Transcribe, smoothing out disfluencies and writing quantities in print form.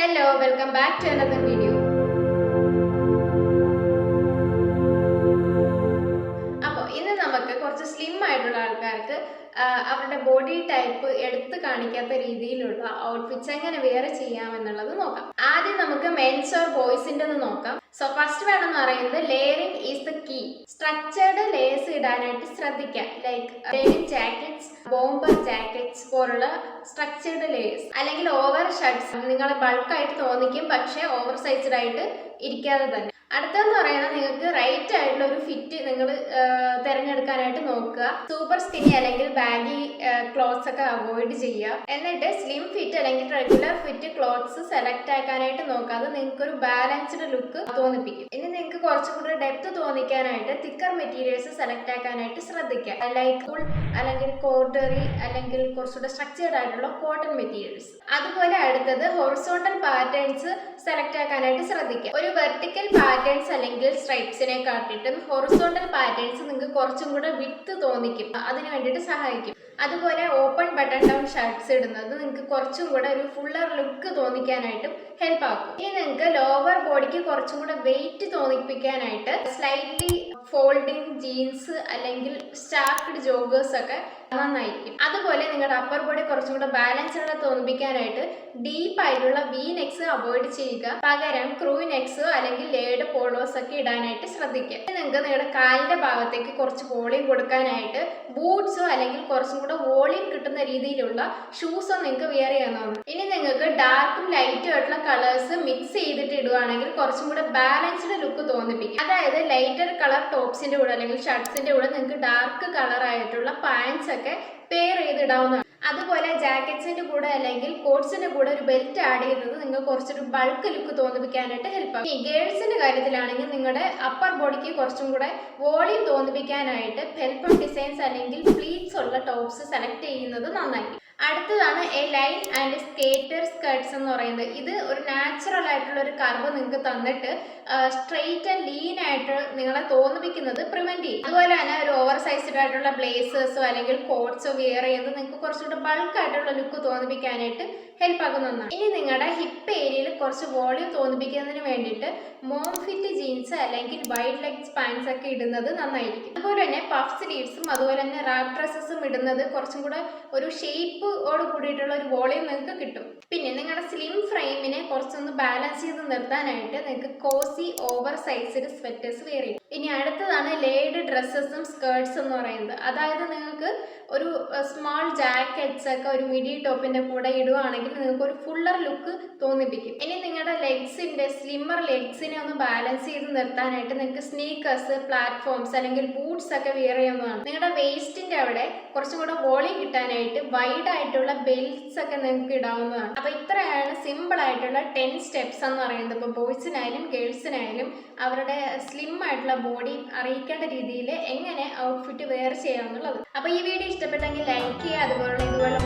Hello, welcome back to another video. അപ്പോൾ ഇന്ന് നമുക്ക് കുറച്ച് സ്ലിം ആയിട്ടുള്ള ആൾക്കാർക്ക് അവരുടെ ബോഡി ടൈപ്പ് എടുത്ത് കാണിക്കാത്ത രീതിയിലുള്ള ഔട്ട്ഫിറ്റ്സ് എങ്ങനെ വെയർ ചെയ്യാമെന്നുള്ളത് നോക്കാം. ആദ്യം നമുക്ക് മെൻസ് ഓർ ബോയ്സിൻ്റെ നോക്കാം. സോ ഫസ്റ്റ് വേണമെന്ന് പറയുന്നത് layering is the key. Structured layers ഇടാനായിട്ട് ശ്രദ്ധിക്കുക. Like denim jackets, bomber jackets പോലുള്ള സ്ട്രക്ചേർഡ് ലേസ്, അല്ലെങ്കിൽ ഓവർ ഷർട്ട്സ് നിങ്ങളെ ബൾക്കായിട്ട് തോന്നിക്കും, പക്ഷേ ഓവർ സൈസ്ഡ് ആയിട്ട് ഇരിക്കാതെ തന്നെ. അടുത്തെന്ന് പറയുന്നത് നിങ്ങൾക്ക് റൈറ്റ് ആയിട്ടുള്ള ഒരു ഫിറ്റ് നിങ്ങൾ തിരഞ്ഞെടുക്കാനായിട്ട് നോക്കുക. സൂപ്പർ സ്കിന്നി അല്ലെങ്കിൽ ബാഗി ക്ലോത്ത്സ് ഒക്കെ അവോയ്ഡ് ചെയ്യുക. എന്നിട്ട് സ്ലിം ഫിറ്റ് അല്ലെങ്കിൽ റെഗുലർ ഫിറ്റ് ക്ലോത്ത്സ് സെലക്ട് ആക്കാനായിട്ട് നോക്കുക. അത് നിങ്ങൾക്ക് ഒരു ബാലൻസ്ഡ് ലുക്ക് തോന്നിപ്പിക്കും. ഇനി നിങ്ങൾക്ക് കുറച്ചും കൂടി ഡെപ്ത് തോന്നിക്കാനായിട്ട് തിക്കർ മെറ്റീരിയൽസ് സെലക്ട് ആക്കാനായിട്ട് ശ്രദ്ധിക്കുക. ലൈക്ക് വൂൾ അല്ലെങ്കിൽ കോർഡറി അല്ലെങ്കിൽ കുറച്ചുകൂടെ സ്ട്രക്ചേർഡ് ആയിട്ടുള്ള കോട്ടൺ മെറ്റീരിയൽസ്. അതുപോലെ അടുത്തത് ഹൊറിസോണ്ടൽ പാറ്റേൺസ് സെലക്ട് ആക്കാനായിട്ട് ശ്രദ്ധിക്കുക. ഒരു വെർട്ടിക്കൽ പാറ്റേൺസ് അല്ലെങ്കിൽ സ്ട്രൈപ്സിനെ കാട്ടിയിട്ടും ഹൊറിസോണ്ടൽ പാറ്റേൺസ് നിങ്ങൾക്ക് കുറച്ചും കൂടെ വിഡ്ത് തോന്നിക്കും, അതിന് വേണ്ടിയിട്ട് സഹായിക്കും. അതുപോലെ ഓപ്പൺ ബട്ടൺ ഡൗൺ ഷർട്ട്സ് ഇടുന്നത് നിങ്ങൾക്ക് കുറച്ചും കൂടെ ഒരു ഫുള്ളർ ലുക്ക് തോന്നിക്കാനായിട്ടും ഹെൽപ്പ് ആക്കും. ഇനി നിങ്ങൾക്ക് ലോവർ ബോഡിക്ക് കുറച്ചും കൂടെ വെയിറ്റ് തോന്നിപ്പിക്കാനായിട്ട് സ്ലൈറ്റ്ലി ഫോൾഡിങ് ജീൻസ് അല്ലെങ്കിൽ സ്റ്റാക്ക്ഡ് ജോഗേഴ്സ് ഒക്കെ നന്നായിരിക്കും. അതുപോലെ നിങ്ങളുടെ അപ്പർ ബോഡി കുറച്ചും കൂടെ ബാലൻസ്ഡ് തോന്നിപ്പിക്കാനായിട്ട് ഡീപ്പ് ആയിട്ടുള്ള വി നെക്സ് അവോയ്ഡ് ചെയ്യുക. പകരം ക്രൂ നെക്സോ അല്ലെങ്കിൽ ലേഡ് പോളോസ് ഒക്കെ ഇടാനായിട്ട് ശ്രദ്ധിക്കുക. നിങ്ങൾക്ക് നിങ്ങളുടെ കാലിന്റെ ഭാഗത്തേക്ക് കുറച്ച് വോളിയം കൊടുക്കാനായിട്ട് ബൂട്ട്സോ അല്ലെങ്കിൽ കുറച്ചും കൂടെ വോളിയം കിട്ടുന്ന രീതിയിലുള്ള ഷൂസോ നിങ്ങൾക്ക് വെയർ ചെയ്യാവുന്നതാണ്. ഇനി നിങ്ങൾക്ക് ഡാർക്കും ലൈറ്റും ആയിട്ടുള്ള കളേഴ്സ് മിക്സ് ചെയ്തിട്ട് ഇടുവാണെങ്കിൽ കുറച്ചും കൂടെ ബാലൻസ്ഡ് ലുക്ക് തോന്നിപ്പിക്കും. അതായത് ലൈറ്റർ കളർ ടോപ്സിന്റെ കൂടെ അല്ലെങ്കിൽ ഷർട്ട്സിന്റെ കൂടെ നിങ്ങൾക്ക് ഡാർക്ക് കളർ ആയിട്ടുള്ള പാൻസ് ഒക്കെ പെയർ ചെയ്തിടാവുന്നതാണ്. അതുപോലെ ജാക്കറ്റ്സിന്റെ കൂടെ അല്ലെങ്കിൽ കോട്ട്സിന്റെ കൂടെ ഒരു ബെൽറ്റ് ആഡ് ചെയ്യുന്നത് നിങ്ങൾക്ക് കുറച്ചൊരു ബൾക്ക് ലുക്ക് തോന്നിപ്പിക്കാനായിട്ട് ഹെൽപ്പ് ആകും. ഈ ഗേൾസിന്റെ കാര്യത്തിലാണെങ്കിൽ നിങ്ങളുടെ അപ്പർ ബോഡിക്ക് കുറച്ചും കൂടെ വോളിയം തോന്നിപ്പിക്കാനായിട്ട് ഫെൽപ്പൺ ഡിസൈൻസ് അല്ലെങ്കിൽ പ്ലീറ്റ്സ് ഉള്ള ടോപ്സ് സെലക്ട് ചെയ്യുന്നത് നന്നായിരിക്കും. അടുത്തതാണ് A line and skater skirts എന്ന് പറയുന്നത്. ഇത് ഒരു നാച്ചുറൽ ആയിട്ടുള്ള ഒരു കർവ് നിങ്ങൾക്ക് തന്നിട്ട് സ്ട്രെയിറ്റ് ആൻഡ് ലീൻ ആയിട്ട് നിങ്ങളെ തോന്നിപ്പിക്കുന്നത് പ്രിവെന്റ് ചെയ്യും. അതുപോലെ തന്നെ ഒരു ഓവർ സൈസ്ഡ് ആയിട്ടുള്ള ബ്ലേസേഴ്സോ അല്ലെങ്കിൽ കോട്ട്സോ വെയർ ചെയ്യുന്നത് നിങ്ങൾക്ക് കുറച്ചുകൂടെ ബൾക്ക് ആയിട്ടുള്ള ലുക്ക് തോന്നിപ്പിക്കാനായിട്ട് ഹെൽപ്പ് ആകുന്നതാണ്. ഇനി നിങ്ങളുടെ ഹിപ്പ് ഏരിയയിൽ കുറച്ച് വോളിയം തോന്നിപ്പിക്കുന്നതിന് വേണ്ടിയിട്ട് മോം ഫിറ്റ് ജീൻസ് അല്ലെങ്കിൽ വൈഡ് ലെഗ്സ് പാൻസ് ഒക്കെ ഇടുന്നത് നന്നായിരിക്കും. അതുപോലെ തന്നെ പഫ് സ്ലീവ്സും അതുപോലെ തന്നെ റാപ്പ് ഡ്രസ്സസും ഇടുന്നത് കുറച്ചും കൂടെ ഒരു ഷേപ്പ് ഓട് കൂടിയിട്ടുള്ള ഒരു വോളിയം നിങ്ങൾക്ക് കിട്ടും. പിന്നെ നിങ്ങളുടെ സ്ലിം ഫ്രെയിമിനെ കുറച്ചൊന്ന് ബാലൻസ് ചെയ്ത് നിർത്താനായിട്ട് നിങ്ങൾക്ക് cosy oversized sweaters wear ചെയ്യും. ഇനി അടുത്തതാണ് ലേഡ് ഡ്രസ്സസും സ്കേർട്ട്സ് എന്ന് പറയുന്നത്. അതായത് നിങ്ങൾക്ക് ഒരു സ്മോൾ ജാക്കറ്റ്സ് ഒക്കെ ഒരു മിഡി ടോപ്പിന്റെ കൂടെ ഇടുവാണെങ്കിൽ നിങ്ങൾക്ക് ഒരു ഫുള്ളർ ലുക്ക് തോന്നിപ്പിക്കും. ഇനി നിങ്ങളുടെ ലെഗ്സിന്റെ സ്ലിമ്മർ ലെഗ്സിനെ ഒന്ന് ബാലൻസ് ചെയ്ത് നിർത്താനായിട്ട് നിങ്ങൾക്ക് സ്നീക്കേഴ്സ്, പ്ലാറ്റ്ഫോംസ് അല്ലെങ്കിൽ ബൂട്ട്സ് ഒക്കെ വെയർ ചെയ്യുന്നതാണ്. നിങ്ങളുടെ വേസ്റ്റിന്റെ അവിടെ കുറച്ചും കൂടെ വോളിയം കിട്ടാനായിട്ട് വൈഡ് ആയിട്ടുള്ള ബെൽറ്റ്സ് ഒക്കെ നിങ്ങൾക്ക് ഇടാവുന്നതാണ്. അപ്പൊ ഇത്രയാണ് സിമ്പിൾ ആയിട്ടുള്ള 10 സ്റ്റെപ്സ് എന്ന് പറയുന്നത്. ഇപ്പൊ ബോയ്സിനായാലും ഗേൾസിനായാലും അവരുടെ സ്ലിം ആയിട്ടുള്ള ബോഡി അറിയിക്കേണ്ട രീതിയിൽ എങ്ങനെ ഔട്ട്ഫിറ്റ് വെയർ ചെയ്യാമെന്നുള്ളത്. അപ്പൊ ഈ വീഡിയോ ഇഷ്ടപ്പെട്ടെങ്കിൽ ലൈക്ക് ചെയ്യുക. അതുപോലെ ഇതുപോലെ